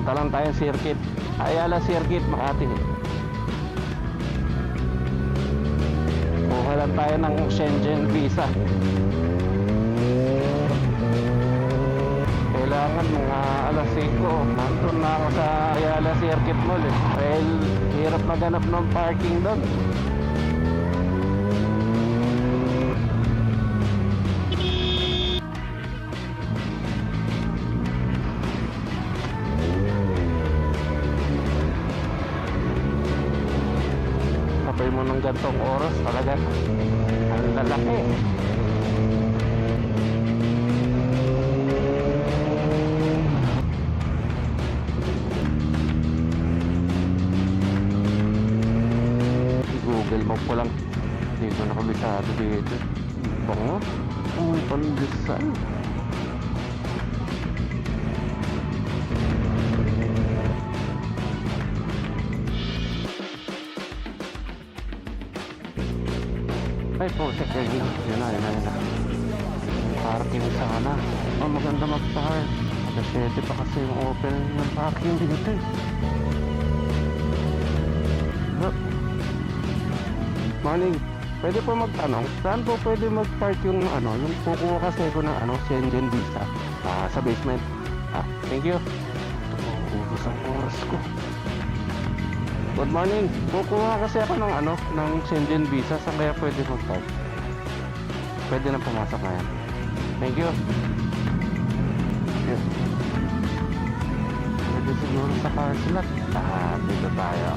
Punta lang tayo circuit, Ayala Circuit, Makati. Kuha lang tayo ng Shenzhen visa. Kailangan mga alas 5 nandun na ako sa Ayala Circuit Mall dahil hirap maghanap ng parking doon. Kapay mo ng gantong oras talaga ang lalaki. Google Map ko lang, hindi ko nakabisado dito. Bango, ang pandesal. Ay po, yun na. Parking sana. Oh, maganda mag-park. Alas 7 pa kasi yung open ng parking dito. Morning. Pwede po magtanong, saan po pwede mag-park yung yung kukuha kasi ko ng Shenzhen visa sa basement. Thank you. Ubus ang oras ko. Good morning. Kukuha kasi ako ng Shenzhen visa. Saan kaya pwede mag-park? Pwede na pumasok na yan. Thank you. Yes. Pwede siguro sa car slot. Dito tayo.